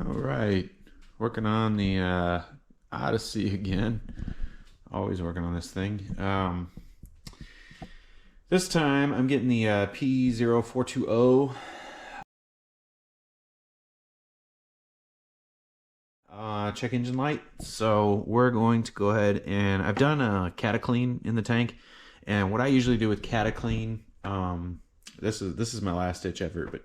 All right, working on the Odyssey again. Always working on this thing. This time I'm getting the P0420 check engine light. So we're going to go ahead and I've done a Cataclean in the tank, and what I usually do with Cataclean, this is my last ditch effort, but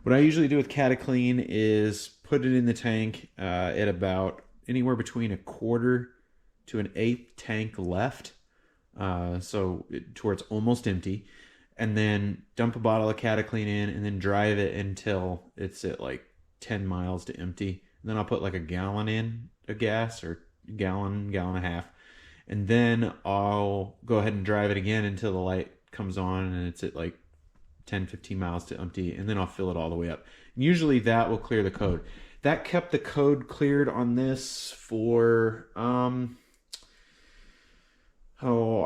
what I usually do with Cataclean is put it in the tank at about anywhere between 1/4 to 1/8 tank left, to where it's almost empty, and then dump a bottle of Cataclean in, and then drive it until it's at like 10 miles to empty. And then I'll put like a gallon in of gas, or gallon and a half, and then I'll go ahead and drive it again until the light comes on and it's at like 10-15 miles to empty, and then I'll fill it all the way up. And usually that will clear the code. That kept the code cleared on this for I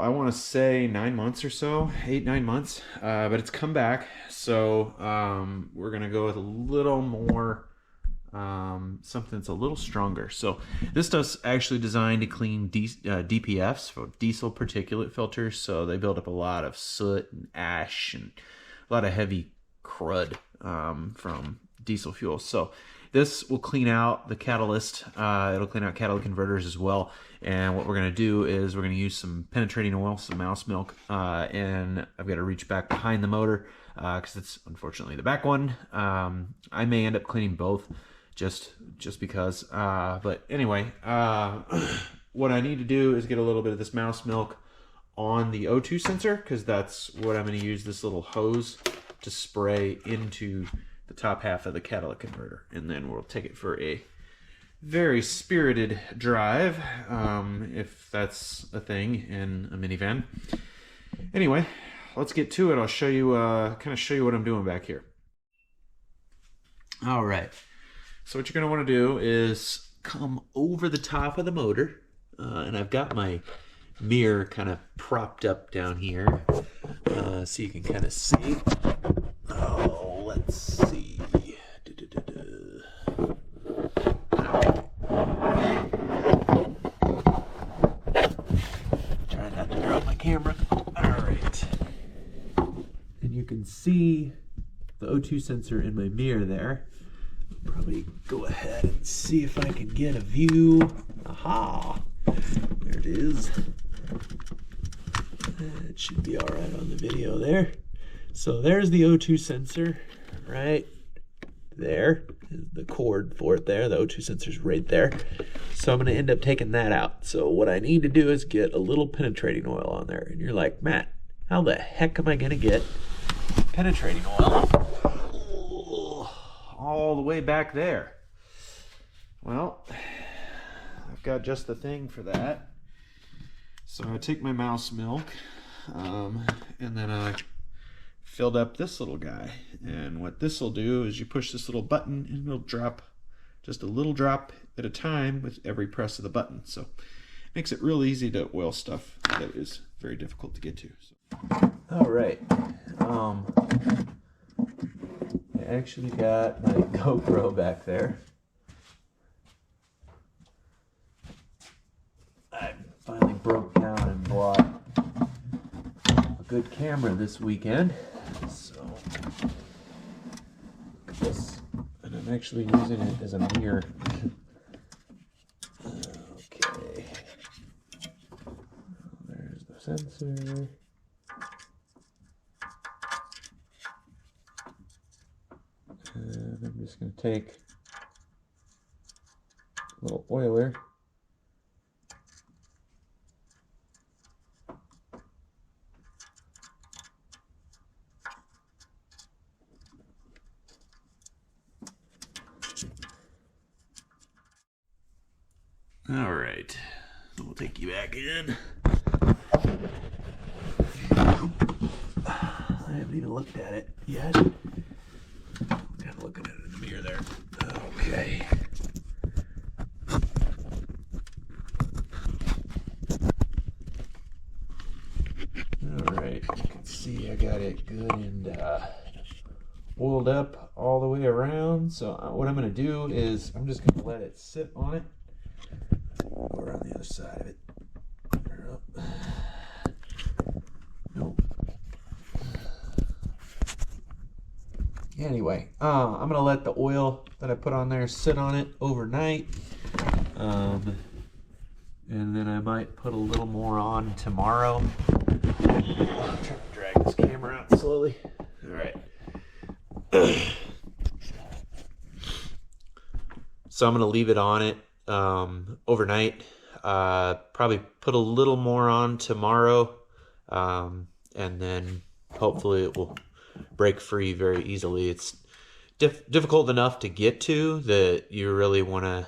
want to say 9 months or so, 8-9 months, but it's come back. So we're gonna go with a little more, something that's a little stronger. So this stuff's actually designed to clean DPFs, for diesel particulate filters. So they build up a lot of soot and ash and a lot of heavy crud from diesel fuel. So this will clean out the catalyst. It'll clean out catalytic converters as well. And what we're going to do is we're going to use some penetrating oil, some mouse milk, and I've got to reach back behind the motor because it's unfortunately the back one. I may end up cleaning both just because. But anyway, what I need to do is get a little bit of this mouse milk on the O2 sensor, because that's what I'm going to use this little hose to spray into the top half of the catalytic converter, and then we'll take it for a very spirited drive, if that's a thing in a minivan. Anyway, let's get to it. I'll show you, kind of show you what I'm doing back here. All right, so what you're going to want to do is come over the top of the motor, and I've got my mirror kind of propped up down here, so you can kind of see. Oh, let's see. Try not to drop my camera. All right. And you can see the O2 sensor in my mirror there. I'll probably go ahead and see if I can get a view. Aha! There it is. It should be all right on the video there. So there's the O2 sensor right there. The cord for it there. The O2 sensor's right there. So I'm going to end up taking that out. So what I need to do is get a little penetrating oil on there. And you're like, Matt, how the heck am I going to get penetrating oil all the way back there? Well, I've got just the thing for that. So I take my mouse milk, and then I filled up this little guy. And what this will do is you push this little button, and it'll drop just a little drop at a time with every press of the button. So it makes it real easy to oil stuff that is very difficult to get to. So. All right. I actually got my GoPro back there. I finally broke down and bought a good camera this weekend. So look at this. And I'm actually using it as a mirror. Okay. There's the sensor. And I'm just going to take a little oiler. All right, we'll take you back in. I haven't even looked at it yet. I'm kind of looking at it in the mirror there. Okay. All right, you can see I got it good and oiled up all the way around. down. So what I'm going to do is I'm just going to let it sit on it. Or on the other side of it. Nope. Anyway, I'm going to let the oil that I put on there sit on it overnight. And then I might put a little more on tomorrow. I'm trying to drag this camera out slowly. All right. So I'm going to leave it on it overnight. Probably put a little more on tomorrow. And then hopefully it will break free very easily. It's difficult enough to get to that you really want to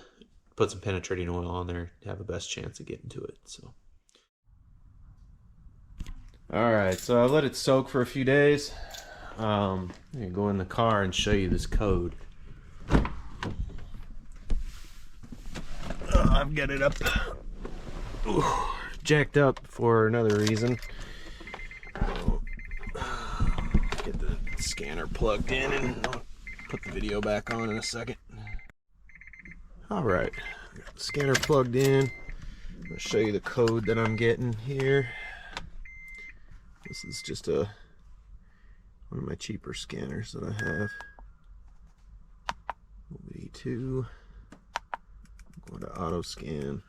put some penetrating oil on there to have the best chance of getting to it. So, all right, so I let it soak for a few days. I'm gonna go in the car and show you this code. I've got it up, jacked up for another reason. Get the scanner plugged in and I'll put the video back on in a second. Alright, got the scanner plugged in. I'm going to show you the code that I'm getting here. This is just one of my cheaper scanners that I have. V2. Going to auto scan.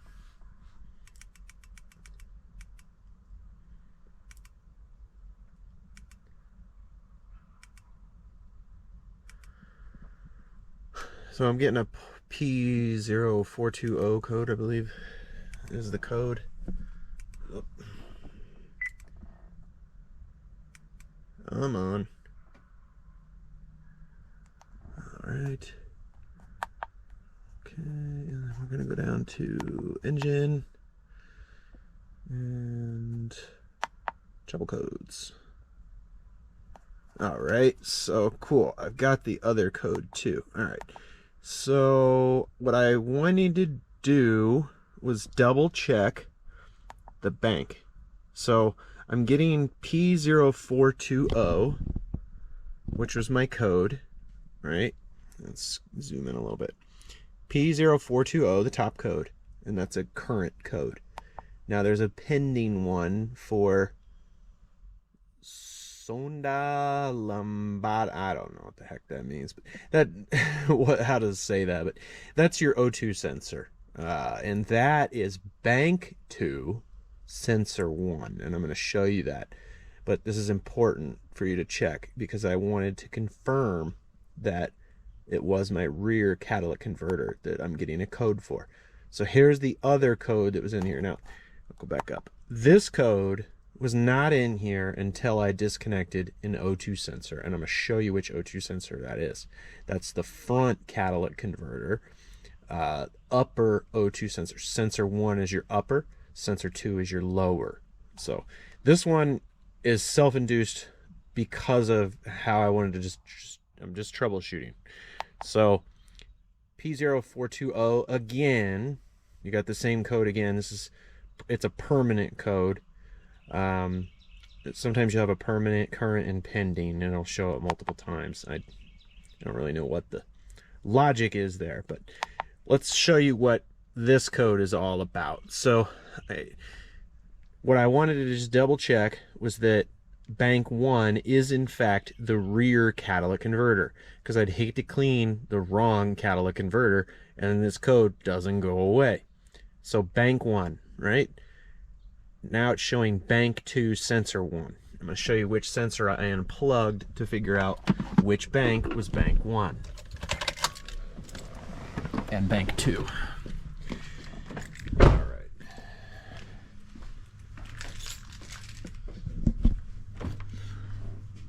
So I'm getting a P0420 code, I believe is the code. Oh. I'm on. Alright. Okay, and we're gonna go down to engine and trouble codes. Alright, so cool. I've got the other code too. Alright. So what I wanted to do was double check the bank. So I'm getting P0420, which was my code, right? Let's zoom in a little bit. P0420, the top code, and that's a current code. Now there's a pending one for Sonda Lombard. I don't know what the heck that means, but that how to say that, but that's your O2 sensor, and that is bank 2 sensor 1, and I'm going to show you that. But this is important for you to check because I wanted to confirm that it was my rear catalytic converter that I'm getting a code for. So here's the other code that was in here. Now I'll go back up. This code was not in here until I disconnected an O2 sensor, and I'm going to show you which O2 sensor that is. That's the front catalytic converter, upper O2 sensor. Sensor 1 is your upper, sensor 2 is your lower. So this one is self-induced because of how I wanted to I'm just troubleshooting. So P0420 again, you got the same code again. It's a permanent code. Sometimes you have a permanent, current, and pending, and it'll show it multiple times. I don't really know what the logic is there, but let's show you what this code is all about. So what I wanted to just double check was that bank 1 is in fact the rear catalytic converter, because I'd hate to clean the wrong catalytic converter and this code doesn't go away. So bank 1, right? Now it's showing bank 2 sensor 1. I'm going to show you which sensor I unplugged to figure out which bank was bank 1 and bank 2. All right.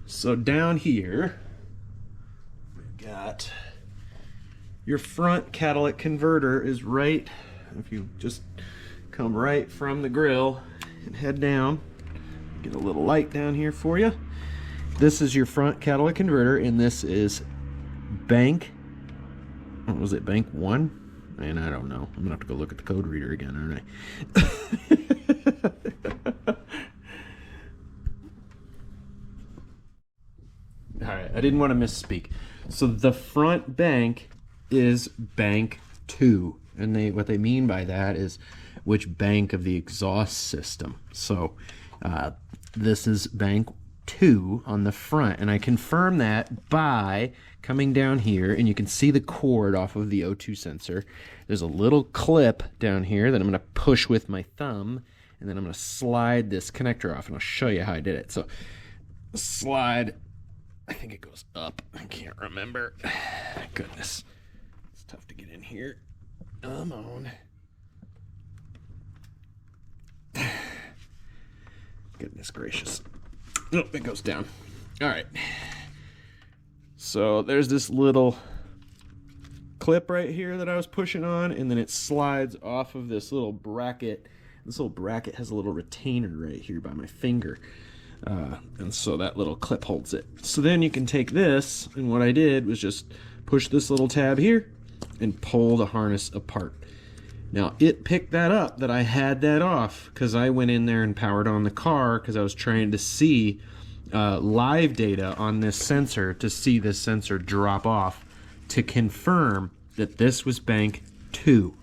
So down here we've got your front catalytic converter is right. If you just come right from the grill and head down, get a little light down here for you. This is your front catalytic converter, and this is bank, what was it, bank 1? And I don't know. I'm gonna have to go look at the code reader again, aren't I? All right, I didn't want to misspeak. So the front bank is bank 2, and what they mean by that is which bank of the exhaust system. So this is bank 2 on the front, and I confirm that by coming down here, and you can see the cord off of the O2 sensor. There's a little clip down here that I'm going to push with my thumb, and then I'm going to slide this connector off, and I'll show you how I did it. So slide, I think it goes up, I can't remember. Goodness, it's tough to get in here. Come on. Goodness gracious. Oh, it goes down. All right. So there's this little clip right here that I was pushing on, and then it slides off of this little bracket. This little bracket has a little retainer right here by my finger. And so that little clip holds it. So then you can take this, and what I did was just push this little tab here and pull the harness apart. Now it picked that up that I had that off because I went in there and powered on the car because I was trying to see live data on this sensor, to see this sensor drop off, to confirm that this was bank 2.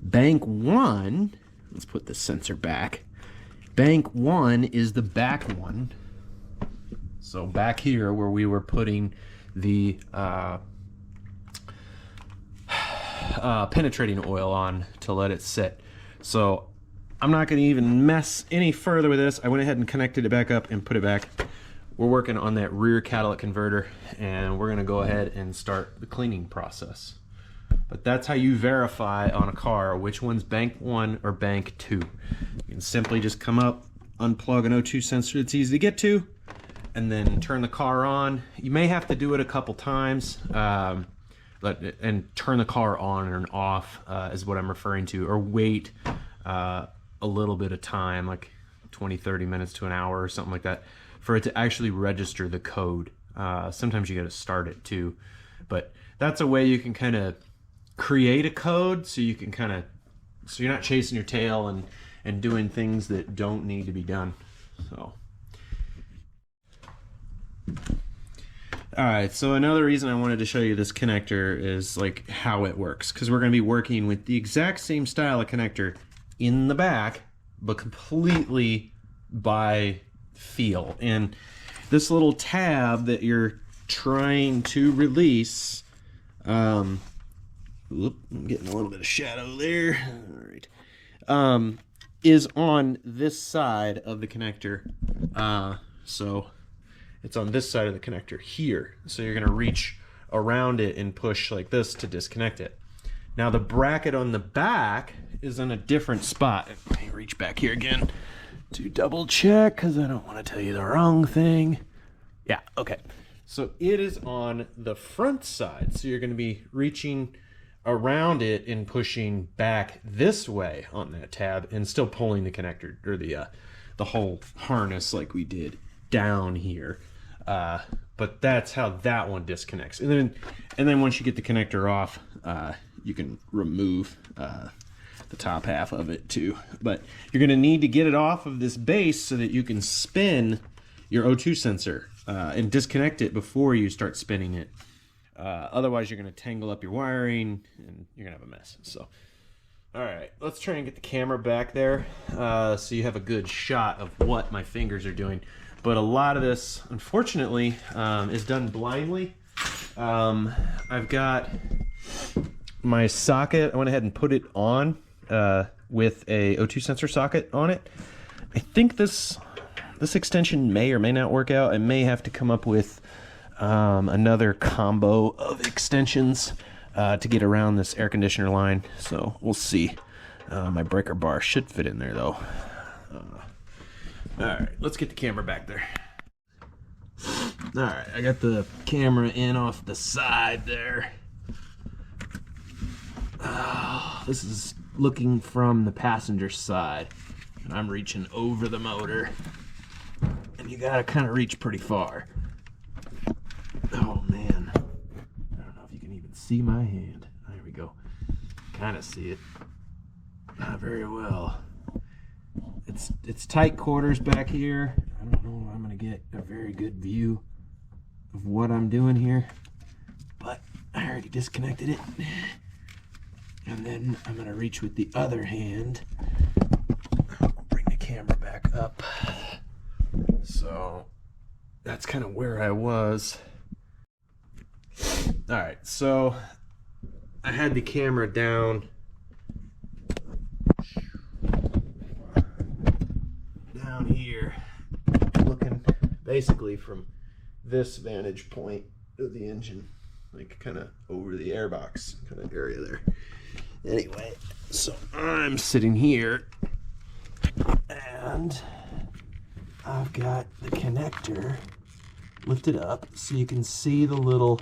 Bank 1, let's put the sensor back. Bank 1 is the back one. So back here where we were putting the penetrating oil on to let it sit. So I'm not going to even mess any further with this. I went ahead and connected it back up and put it back. We're working on that rear catalytic converter, and we're going to go ahead and start the cleaning process. But that's how you verify on a car which one's bank 1 or bank 2. You can simply just come up, unplug an O2 sensor that's easy to get to, and then turn the car on. You may have to do it a couple times, and turn the car on and off is what I'm referring to, or wait a little bit of time, like 20-30 minutes to an hour or something like that, for it to actually register the code. Sometimes you got to start it too, but that's a way you can kind of create a code, so you can so you're not chasing your tail and doing things that don't need to be done. So alright, so another reason I wanted to show you this connector is like how it works, because we're going to be working with the exact same style of connector in the back, but completely by feel. And this little tab that you're trying to release, I'm getting a little bit of shadow there. All right, is on this side of the connector. So it's on this side of the connector here. So you're going to reach around it and push like this to disconnect it. Now the bracket on the back is in a different spot. Let me reach back here again to double check, because I don't want to tell you the wrong thing. Yeah, okay. So it is on the front side. So you're going to be reaching around it and pushing back this way on that tab, and still pulling the connector, or the whole harness like we did down here. But that's how that one disconnects. And then once you get the connector off, you can remove the top half of it too. But you're going to need to get it off of this base so that you can spin your O2 sensor and disconnect it before you start spinning it. Otherwise, you're going to tangle up your wiring and you're going to have a mess. So, all right, let's try and get the camera back there so you have a good shot of what my fingers are doing. But a lot of this, unfortunately, is done blindly. I've got my socket. I went ahead and put it on with a O2 sensor socket on it. I think this extension may or may not work out. I may have to come up with another combo of extensions to get around this air conditioner line. So we'll see. My breaker bar should fit in there though. All right, let's get the camera back there. All right, I got the camera in off the side there. This is looking from the passenger side, and I'm reaching over the motor, and you gotta kind of reach pretty far. Oh man, I don't know if you can even see my hand. There we go. Kind of see it. Not very well. It's tight quarters back here. I don't know if I'm gonna get a very good view of what I'm doing here, but I already disconnected it. And then I'm gonna reach with the other hand. I'll bring the camera back up. So that's kind of where I was. All right, so I had the camera down here, looking basically from this vantage point of the engine, like kind of over the airbox kind of area there. Anyway, so I'm sitting here and I've got the connector lifted up so you can see the little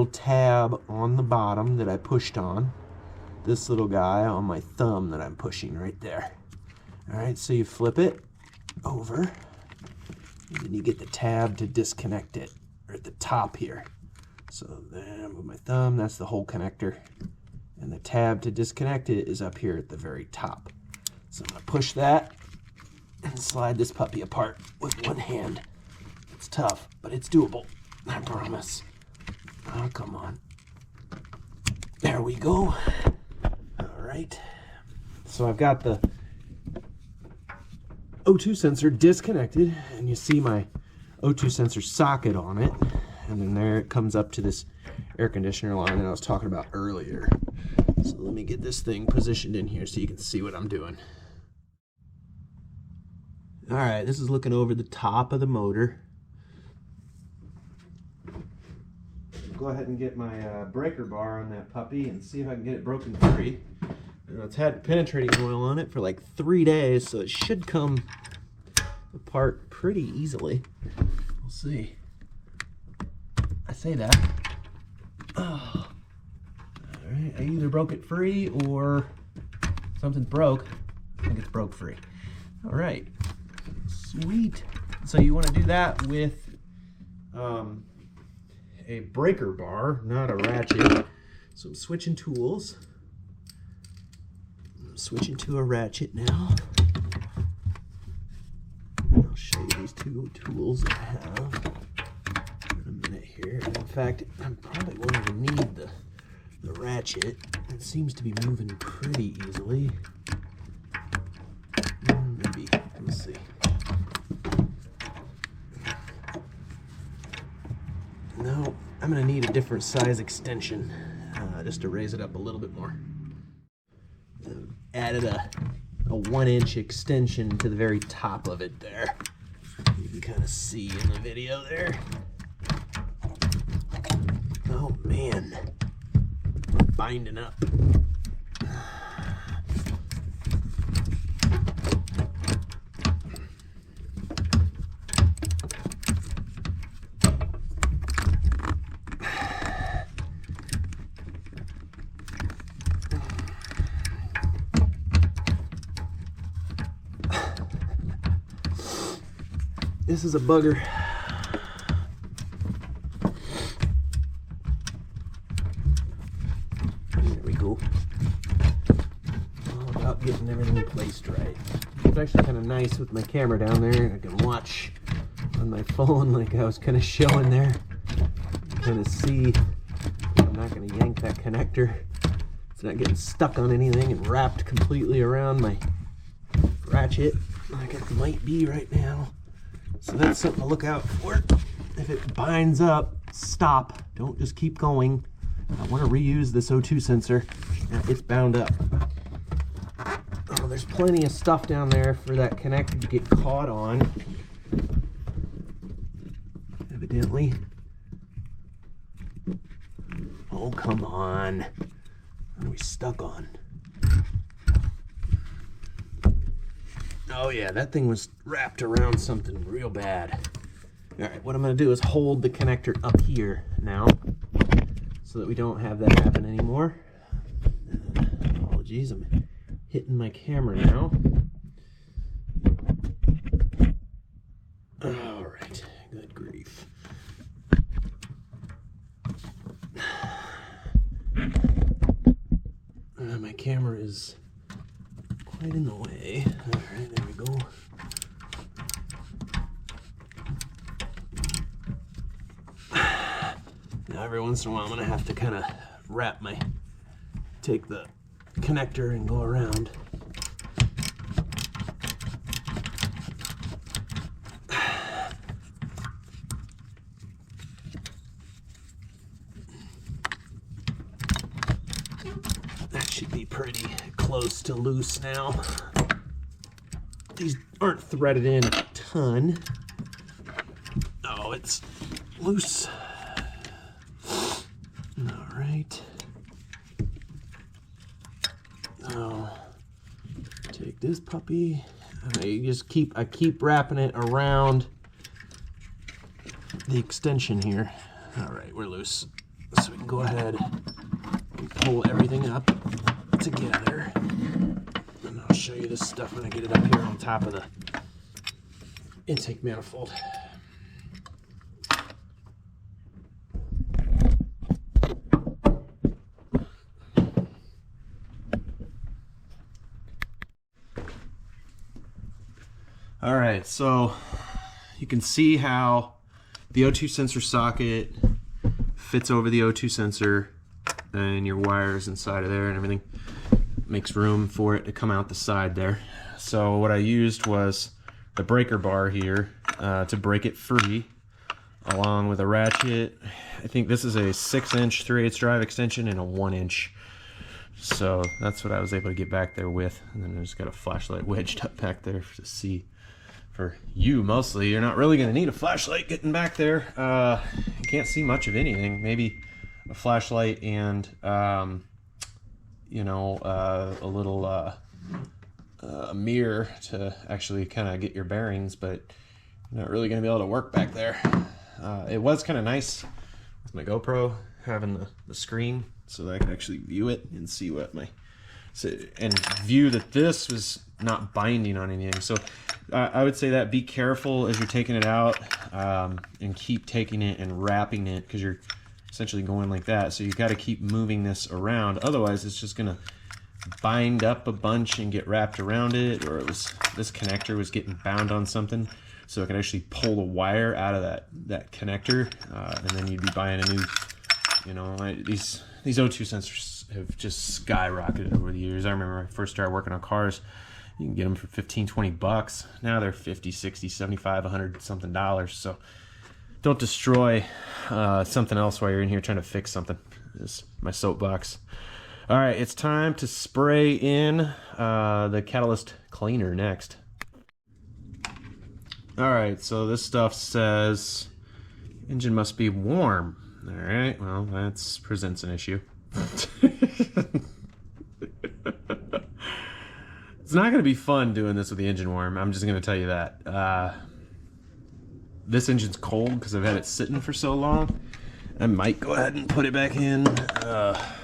tab on the bottom that I pushed on. This little guy on my thumb that I'm pushing right there. All right, so you flip it over, and then you get the tab to disconnect it, or at the top here. So then I move my thumb, that's the whole connector. And the tab to disconnect it is up here at the very top. So I'm gonna push that and slide this puppy apart with one hand. It's tough, but it's doable, I promise. Oh, come on. There we go. All right. So I've got the O2 sensor disconnected, and you see my O2 sensor socket on it, and then there it comes up to this air conditioner line that I was talking about earlier. So let me get this thing positioned in here so you can see what I'm doing. All right, this is looking over the top of the motor. Go ahead and get my breaker bar on that puppy and see if I can get it broken free. It's had penetrating oil on it for like 3 days, so it should come apart pretty easily. We'll see. I say that. Oh. All right, I either broke it free or something's broke. I think it's broke free. All right, sweet. So you want to do that with a breaker bar, not a ratchet. So I'm switching tools. Switching to a ratchet now. I'll show you these two tools I have in a minute here. And in fact, I probably won't even need the ratchet. It seems to be moving pretty easily. Maybe, we'll see. No, I'm gonna need a different size extension just to raise it up a little bit more. Added a 1-inch extension to the very top of it there. You can kind of see in the video there. Oh man, binding up. This is a bugger. There we go. All about getting everything placed right. It's actually kind of nice with my camera down there. I can watch on my phone like I was kind of showing there. Kind of see. I'm not going to yank that connector. It's not getting stuck on anything and wrapped completely around my ratchet like it might be right now. So that's something to look out for. If it binds up, stop. Don't just keep going. I want to reuse this O2 sensor. Now it's bound up. Oh, there's plenty of stuff down there for that connector to get caught on. Evidently. Oh, come on. What are we stuck on? Oh yeah, that thing was wrapped around something real bad. All right, what I'm gonna do is hold the connector up here now so that we don't have that happen anymore. Apologies, I'm hitting my camera now. All right, good grief. My camera is quite in the way. All right, there we go. Every once in a while I'm gonna have to kind of take the connector and go around. That should be pretty close to loose now. These aren't threaded in a ton. Oh, it's loose. All right. Oh, take this puppy. I keep wrapping it around the extension here. All right, we're loose. So we can go ahead and pull everything up together. And I'll show you this stuff when I get it up here on top of the intake manifold. All right, so you can see how the O2 sensor socket fits over the O2 sensor, and your wires inside of there and everything makes room for it to come out the side there. So what I used was the breaker bar here to break it free, along with a ratchet. I think this is a 6-inch 3/8 drive extension and a 1-inch. So that's what I was able to get back there with. And then I just got a flashlight wedged up back there to see. For you mostly, you're not really going to need a flashlight getting back there. You can't see much of anything. Maybe a flashlight and you know, a little a mirror to actually kind of get your bearings, but you're not really going to be able to work back there. It was kind of nice with my GoPro having the screen so that I could actually view it and see what and view that this was not binding on anything. So I would say that be careful as you're taking it out, and keep taking it and wrapping it, because you're essentially going like that. So you got to keep moving this around, otherwise it's just gonna bind up a bunch and get wrapped around it, or this connector was getting bound on something, so it could actually pull the wire out of that connector, and then you'd be buying a new, you know, these O2 sensors have just skyrocketed over the years. I remember when I first started working on cars, you can get them for $15-20. Now they're $50, $60, $75, $100 something dollars. So don't destroy something else while you're in here trying to fix something. This is my soapbox. All right, it's time to spray in the catalyst cleaner next. All right, so this stuff says engine must be warm. All right, well, that presents an issue. It's not going to be fun doing this with the engine warm. I'm just going to tell you that. This engine's cold because I've had it sitting for so long. I might go ahead and put it back in.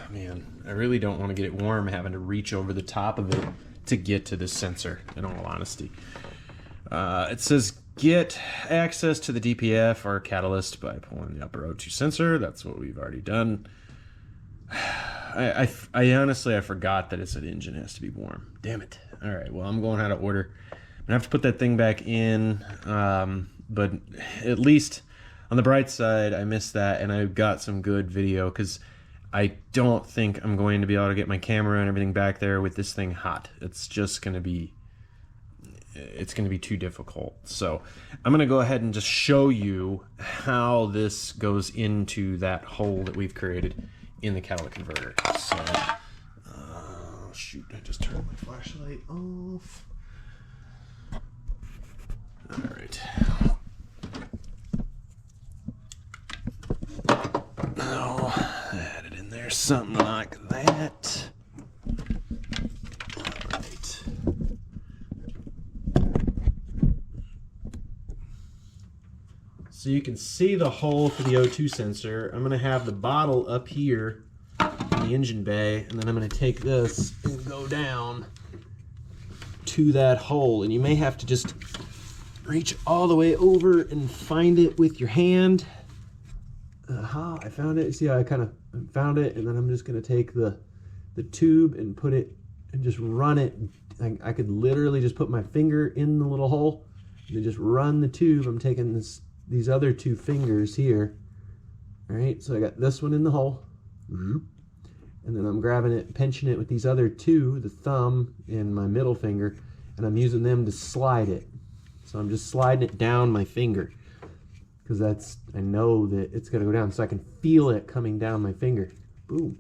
Man, I really don't want to get it warm having to reach over the top of it to get to this sensor, in all honesty. It says get access to the DPF or catalyst by pulling the upper O2 sensor. That's what we've already done. I honestly, I forgot that it said engine has to be warm. Damn it. All right, well, I'm going out of order. I'm gonna have to put that thing back in, but at least on the bright side, I missed that, and I got some good video, because I don't think I'm going to be able to get my camera and everything back there with this thing hot. It's just going to be, it's going to be too difficult. So I'm going to go ahead and just show you how this goes into that hole that we've created in the catalytic converter. So, shoot, I just turned my flashlight off. All right. Oh, I had it in there, something like that. All right. So you can see the hole for the O2 sensor. I'm going to have the bottle up here in the engine bay, and then I'm going to take this and go down to that hole. And you may have to just reach all the way over and find it with your hand. Aha, I found it. See how I kind of found it, and then I'm just going to take the tube and put it and just run it. I could literally just put my finger in the little hole and then just run the tube. I'm taking these other two fingers here, All right, so I got this one in the hole. And then I'm grabbing it, pinching it with these other two, the thumb and my middle finger, and I'm using them to slide it. So I'm just sliding it down my finger, because that's, I know that it's gonna go down, so I can feel it coming down my finger. Boom.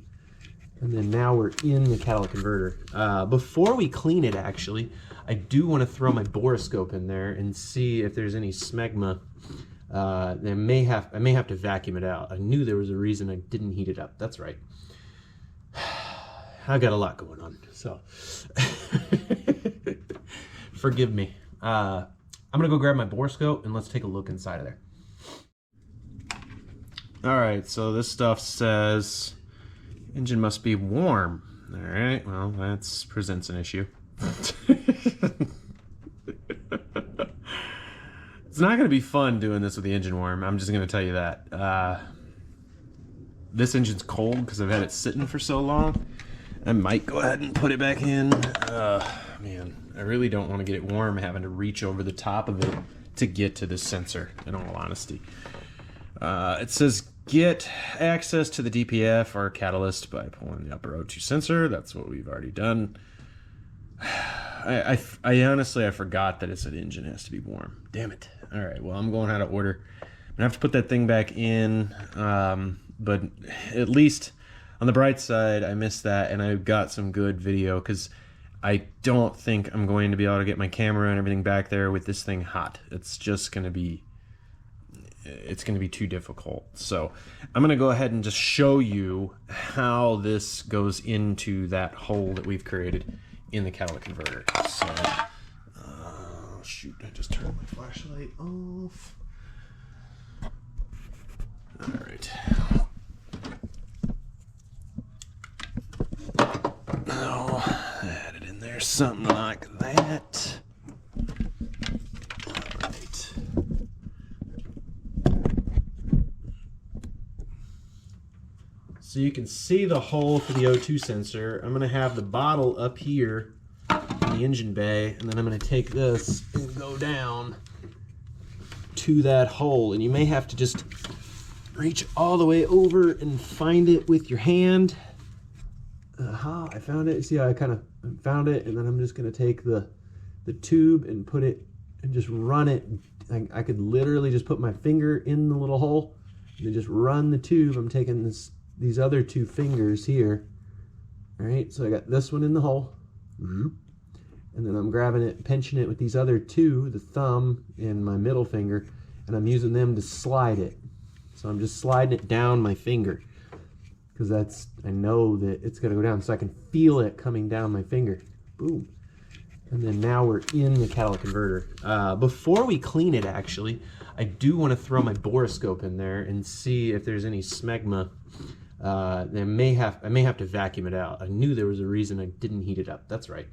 And then now we're in the catalytic converter. Before we clean it, actually, I do want to throw my Boroscope in there and see if there's any smegma. I may have to vacuum it out. I knew there was a reason I didn't heat it up. That's right. I got a lot going on, so forgive me. I'm gonna go grab my Boroscope and let's take a look inside of there. All right, so this stuff says engine must be warm. All right, well, that presents an issue. It's not going to be fun doing this with the engine warm. I'm just going to tell you that. This engine's cold because I've had it sitting for so long. I might go ahead and put it back in. Man, I really don't want to get it warm having to reach over the top of it to get to this sensor, in all honesty. It says get access to the DPF or catalyst by pulling the upper O2 sensor. That's what we've already done. I honestly, I forgot that it's an engine has to be warm. Damn it. All right, well, I'm going out of order. I'm gonna have to put that thing back in, but at least on the bright side, I missed that, and I've got some good video, because I don't think I'm going to be able to get my camera and everything back there with this thing hot. It's just going to be, it's going to be too difficult. So I'm going to go ahead and just show you how this goes into that hole that we've created in the catalytic converter. So, shoot, I just turned my flashlight off. All right. Oh, add it in there, something like that. All right. So you can see the hole for the O2 sensor. I'm going to have the bottle up here in the engine bay, and then I'm going to take this and go down to that hole. And you may have to just reach all the way over and find it with your hand. Aha, I found it. See how I kind of found it, and then I'm just going to take the tube and put it and just run it. I could literally just put my finger in the little hole and then just run the tube. I'm taking these other two fingers here. All right, so I got this one in the hole, and then I'm grabbing it, pinching it with these other two, the thumb and my middle finger, and I'm using them to slide it. So I'm just sliding it down my finger, because that's, I know that it's gonna go down, so I can feel it coming down my finger. Boom. And then now we're in the catalytic converter. Before we clean it, actually, I do want to throw my Boroscope in there and see if there's any smegma. I may have to vacuum it out. I knew there was a reason I didn't heat it up. That's right.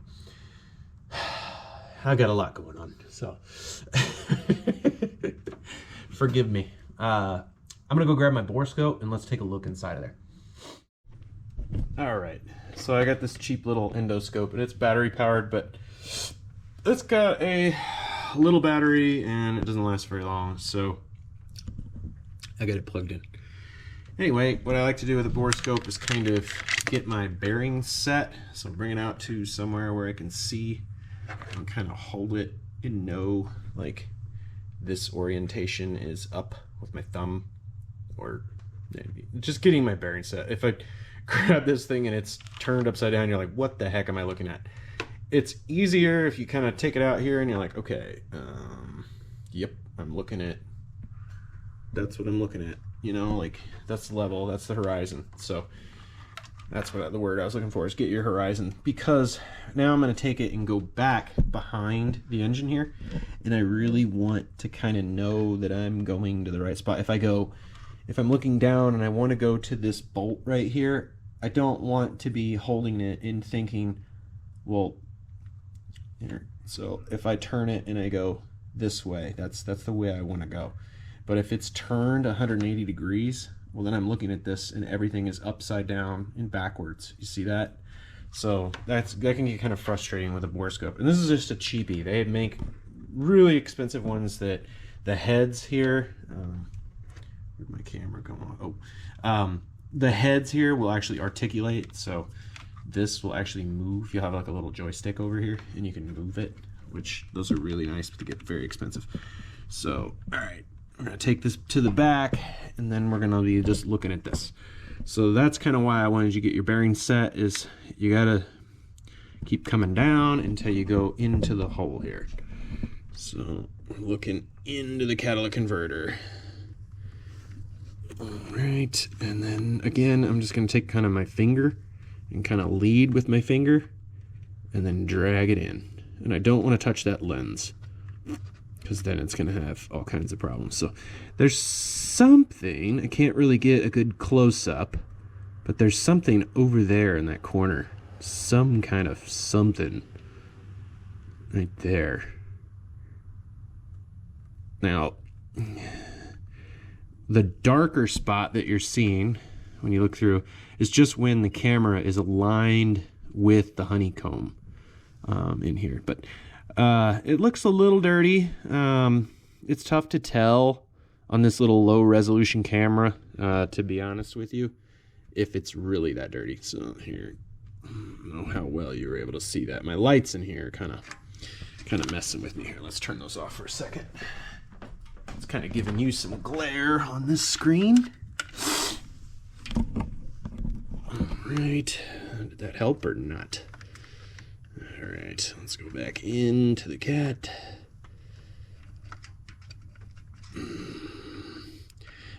I got a lot going on, so forgive me. I'm gonna go grab my Boroscope and let's take a look inside of there. All right, so I got this cheap little endoscope, and it's battery powered, but it's got a little battery and it doesn't last very long, so I got it plugged in. Anyway, what I like to do with a Boroscope is kind of get my bearings set. So bring it out to somewhere where I can see and kind of hold it and know, like, this orientation is up with my thumb, or just getting my bearing set. If I grab this thing and it's turned upside down, you're like, what the heck am I looking at? It's easier if you kind of take it out here and you're like, okay, yep, I'm looking at, that's what I'm looking at. You know, like, that's level, that's the horizon. So that's what the word I was looking for, is get your horizon. Because now I'm going to take it and go back behind the engine here, and I really want to kind of know that I'm going to the right spot. If I'm looking down and I want to go to this bolt right here, I don't want to be holding it and thinking, well, here. So if I turn it and I go this way, that's the way I want to go. But if it's turned 180 degrees, well, then I'm looking at this and everything is upside down and backwards. You see that? So that can get kind of frustrating with a Boroscope. And this is just a cheapie. They make really expensive ones that the heads here, Where'd my camera go on? Oh, the heads here will actually articulate, so this will actually move. You'll have like a little joystick over here, and you can move it, which those are really nice, but they get very expensive. So, all right, we're gonna take this to the back, and then we're gonna be just looking at this. So that's kind of why I wanted you to get your bearings set, is you gotta keep coming down until you go into the hole here. So looking into the catalytic converter. All right, and then again, I'm just gonna take kind of my finger and kind of lead with my finger and then drag it in. And I don't want to touch that lens, because then it's gonna have all kinds of problems. So there's something, I can't really get a good close-up, but there's something over there in that corner. Some kind of something right there. Now, the darker spot that you're seeing when you look through is just when the camera is aligned with the honeycomb in here. But it looks a little dirty. It's tough to tell on this little low resolution camera, to be honest with you, if it's really that dirty. So here, I don't know how well you were able to see that. My lights in here are kind of messing with me here. Let's turn those off for a second. It's kind of giving you some glare on this screen. All right, did that help or not? All right, let's go back into the cat.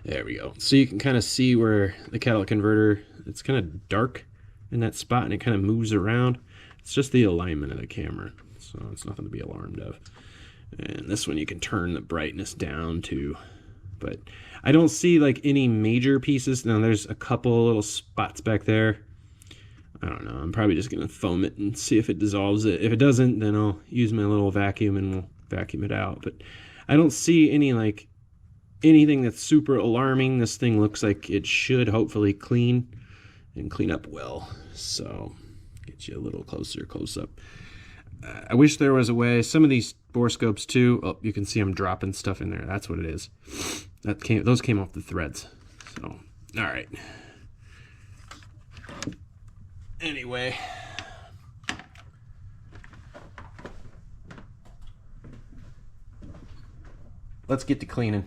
There we go. So you can kind of see where the catalytic converter, it's kind of dark in that spot, and it kind of moves around. It's just the alignment of the camera, so it's nothing to be alarmed of. And this one you can turn the brightness down to, but I don't see like any major pieces. Now there's a couple little spots back there. I don't know, I'm probably just gonna foam it and see if it dissolves it. If it doesn't, then I'll use my little vacuum and we'll vacuum it out. But I don't see any like anything that's super alarming. This thing looks like it should hopefully clean and clean up well. So get you a little closer close up. I wish there was a way. Some of these Boroscopes too, oh, you can see I'm dropping stuff in there. That's what it is. Those came off the threads. So, all right. Anyway, let's get to cleaning.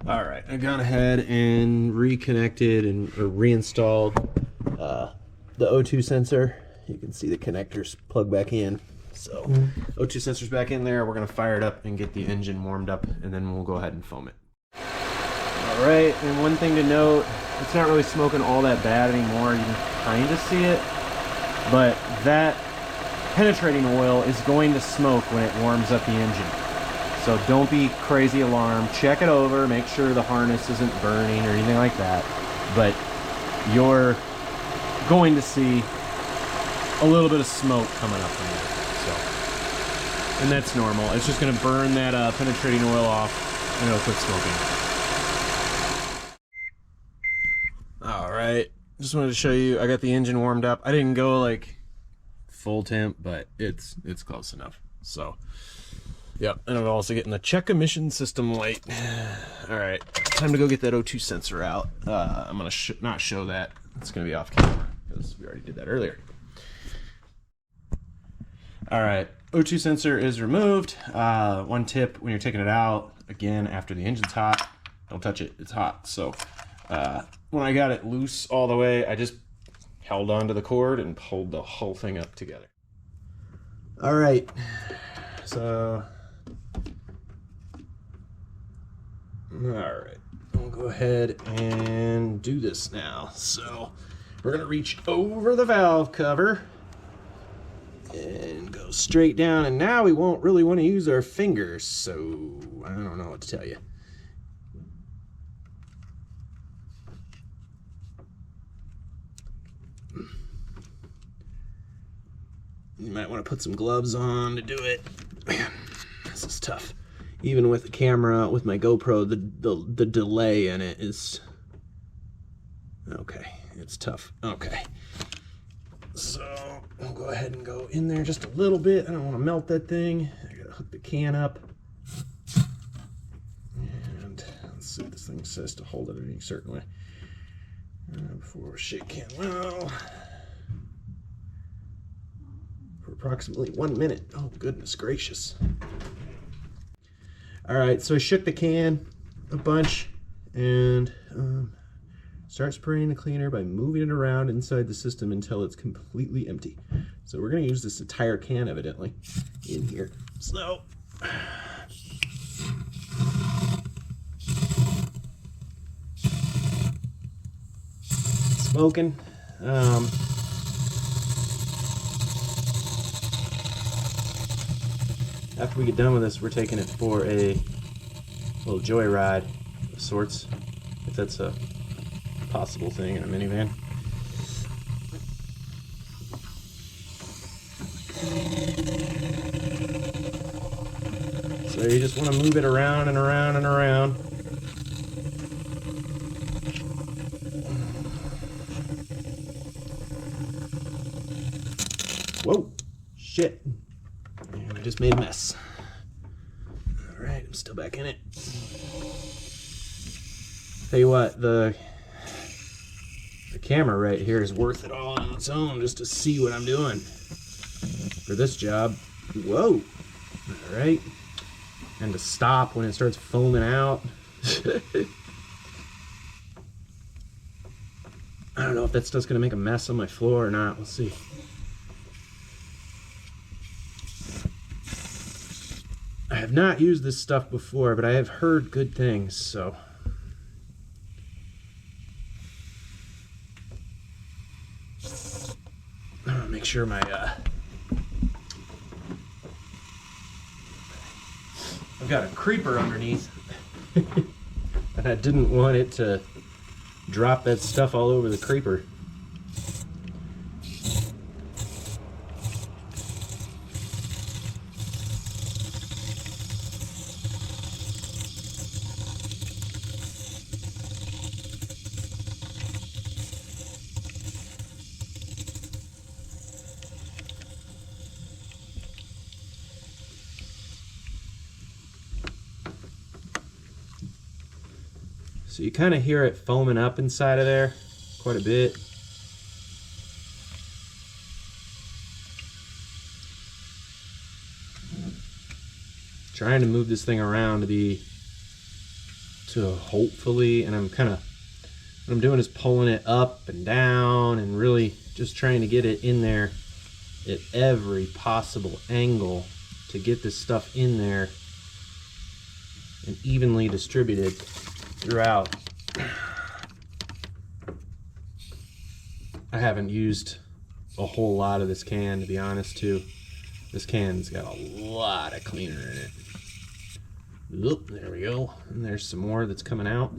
All right, I've gone ahead and reconnected and reinstalled the O2 sensor. You can see the connectors plug back in. So O2 sensor's back in there. We're gonna fire it up and get the engine warmed up, and then we'll go ahead and foam it. All right, and one thing to note, it's not really smoking all that bad anymore. You can kind of see it, but that penetrating oil is going to smoke when it warms up the engine. So don't be crazy alarmed. Check it over, make sure the harness isn't burning or anything like that. But you're going to see a little bit of smoke coming up from there. So, and that's normal. It's just going to burn that penetrating oil off, and it'll quit smoking. All right, just wanted to show you. I got the engine warmed up. I didn't go like full temp, but it's close enough. So, yep. And I'm also getting the check emission system light. All right, time to go get that O2 sensor out. I'm gonna not show that. It's gonna be off camera because we already did that earlier. All right, O2 sensor is removed. One tip when you're taking it out, again, after the engine's hot, don't touch it, it's hot. So when I got it loose all the way, I just held onto the cord and pulled the whole thing up together. All right, so, all right, we'll go ahead and do this now. So we're gonna reach over the valve cover and go straight down, and now we won't really want to use our fingers, so I don't know what to tell you. You might want to put some gloves on to do it. Man, this is tough. Even with the camera, with my GoPro, the delay in it is okay. It's tough. Okay. So I'll go ahead and go in there just a little bit. I don't want to melt that thing. I gotta hook the can up. And let's see what the access to hold it in any certain way. Before shake can well. For approximately 1 minute. Oh, goodness gracious. Alright, so I shook the can a bunch and start spraying the cleaner by moving it around inside the system until it's completely empty. So we're going to use this entire can, evidently, in here. So, smoking. After we get done with this, we're taking it for a little joyride of sorts, if that's a possible thing in a minivan. So you just want to move it around and around and around. Whoa, shit. And I just made a mess. All right, I'm still back in it. Tell you what, the camera right here is worth it all on its own just to see what I'm doing for this job. Whoa, all right. And to stop when it starts foaming out. I don't know if that stuff's gonna make a mess on my floor or not. We'll see. I have not used this stuff before, but I have heard good things, so. Make sure my I've got a creeper underneath and I didn't want it to drop that stuff all over the creeper. So you kind of hear it foaming up inside of there quite a bit. Trying to move this thing around to hopefully, and what I'm doing is pulling it up and down and really just trying to get it in there at every possible angle to get this stuff in there and evenly distributed throughout. I haven't used a whole lot of this can, to be honest, too. This can's got a lot of cleaner in it. Oop, there we go. And there's some more that's coming out.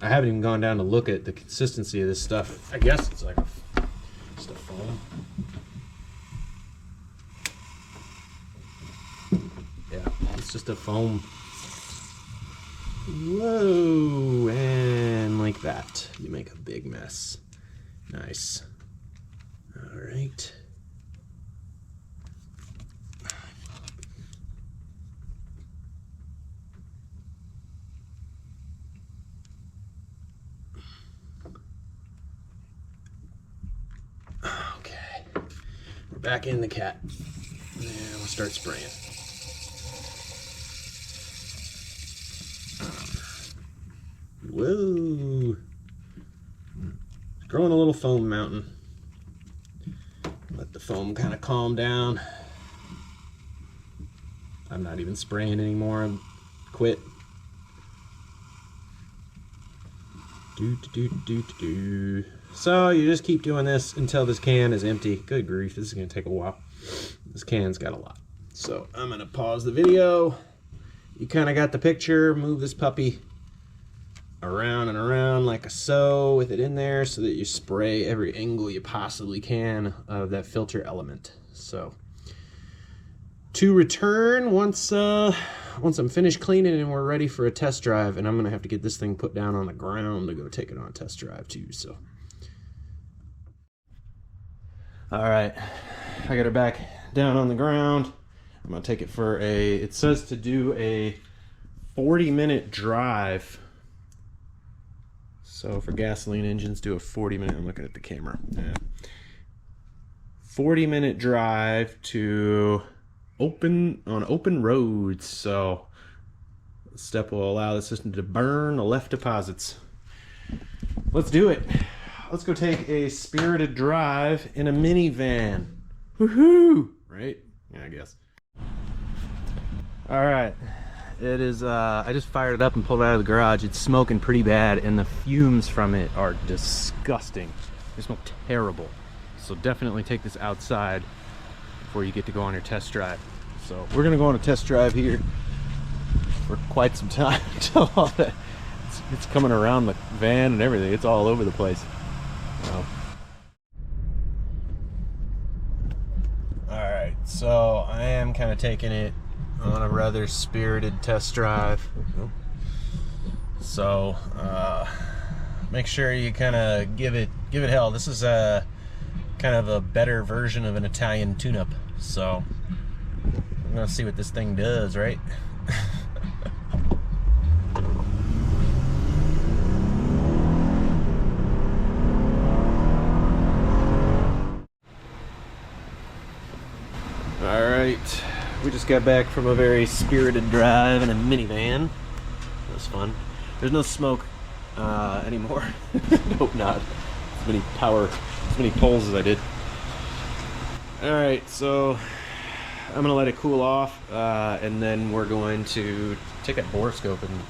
I haven't even gone down to look at the consistency of this stuff. I guess it's like just a foam. Yeah, it's just a foam. Whoa, and like that, you make a big mess. Nice. All right. Okay, we're back in the cat. And we'll start spraying. Whoa! It's growing a little foam mountain. Let the foam kind of calm down. I'm not even spraying anymore. I quit. So you just keep doing this until this can is empty. Good grief, this is gonna take a while. This can's got a lot. So I'm gonna pause the video. You kind of got the picture. Move this puppy around and around like so with it in there so that you spray every angle you possibly can of that filter element. So to return once I'm finished cleaning and we're ready for a test drive, and I'm gonna have to get this thing put down on the ground to go take it on a test drive too. So all right, I got her back down on the ground. I'm gonna take it for it says to do a 40-minute drive. So for gasoline engines, do a 40-minute. I'm looking at the camera. Yeah. 40-minute drive to open roads. So the step will allow the system to burn the left deposits. Let's do it. Let's go take a spirited drive in a minivan. Woohoo! Right? Yeah, I guess. All right. It is, I just fired it up and pulled it out of the garage. It's smoking pretty bad, and the fumes from it are disgusting. They smell terrible. So definitely take this outside before you get to go on your test drive. So we're gonna go on a test drive here for quite some time until all that it's coming around the van and everything. It's all over the place. All right, so I am kind of taking it on a rather spirited test drive. So make sure you kind of give it hell. This is a kind of a better version of an Italian tune-up. So we're gonna see what this thing does, right? All right, we just got back from a very spirited drive in a minivan. That was fun. There's no smoke anymore. Hope not. As many pulls as I did. All right, so I'm gonna let it cool off, and then we're going to take that Boroscope and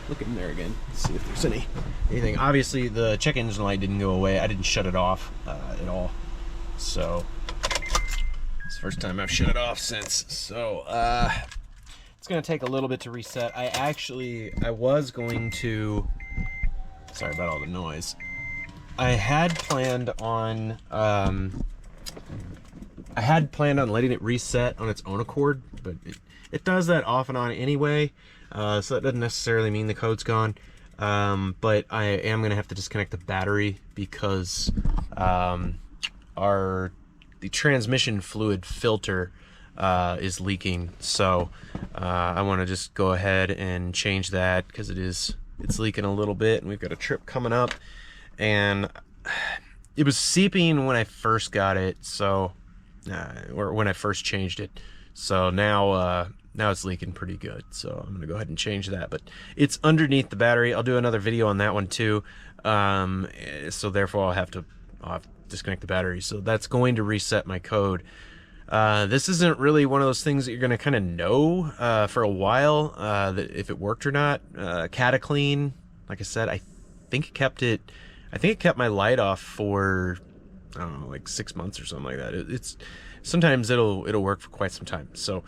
look in there again, see if there's anything. Obviously, the check engine light didn't go away. I didn't shut it off at all. So it's the first time I've shut it off since. So it's gonna take a little bit to reset. I was going to. Sorry about all the noise. I had planned on letting it reset on its own accord, but it does that off and on anyway, so that doesn't necessarily mean the code's gone. But I am going to have to disconnect the battery because the transmission fluid filter is leaking. So I want to just go ahead and change that because it's leaking a little bit, and we've got a trip coming up. And it was seeping when I first got it, so or when I first changed it. So now it's leaking pretty good. So I'm gonna go ahead and change that. But it's underneath the battery. I'll do another video on that one too. So therefore I'll have to disconnect the battery. So that's going to reset my code. This isn't really one of those things that you're gonna kind of know for a while that if it worked or not. Cataclean, like I said, I think it kept my light off for, I don't know, like 6 months or something like that. It's sometimes it'll work for quite some time. So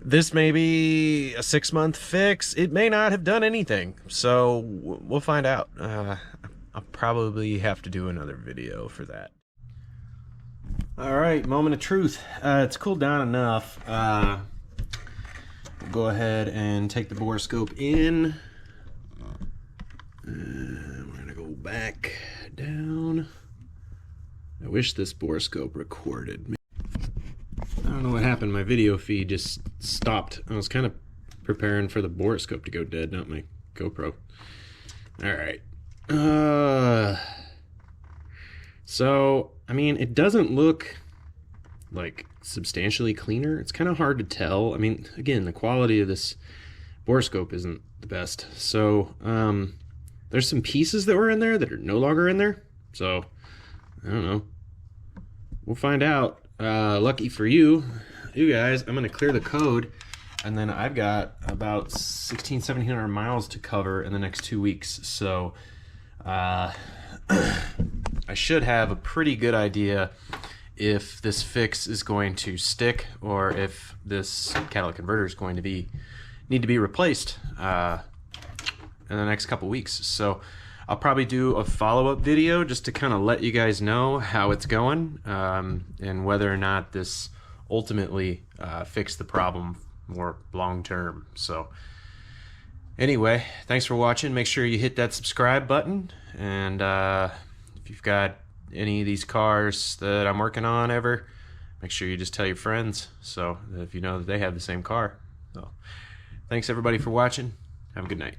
this may be a 6-month fix. It may not have done anything. So we'll find out. I'll probably have to do another video for that. All right, moment of truth. It's cooled down enough. We'll go ahead and take the Boroscope in. We're gonna go back down. I wish this Boroscope recorded. I don't know what happened. My video feed just stopped. I was kind of preparing for the Boroscope to go dead, not my GoPro. All right. So, I mean, it doesn't look like substantially cleaner. It's kind of hard to tell. I mean, again, the quality of this Boroscope isn't the best. So, there's some pieces that were in there that are no longer in there. So, I don't know. We'll find out. Lucky for you guys, I'm going to clear the code. And then I've got about 1,700 miles to cover in the next 2 weeks. So, I should have a pretty good idea if this fix is going to stick or if this catalytic converter is going to need to be replaced in the next couple weeks. So I'll probably do a follow-up video just to kind of let you guys know how it's going and whether or not this ultimately fixed the problem more long-term. So anyway, thanks for watching. Make sure you hit that subscribe button, and if you've got any of these cars that I'm working on ever, make sure you just tell your friends so that if you know that they have the same car. So thanks everybody for watching. Have a good night.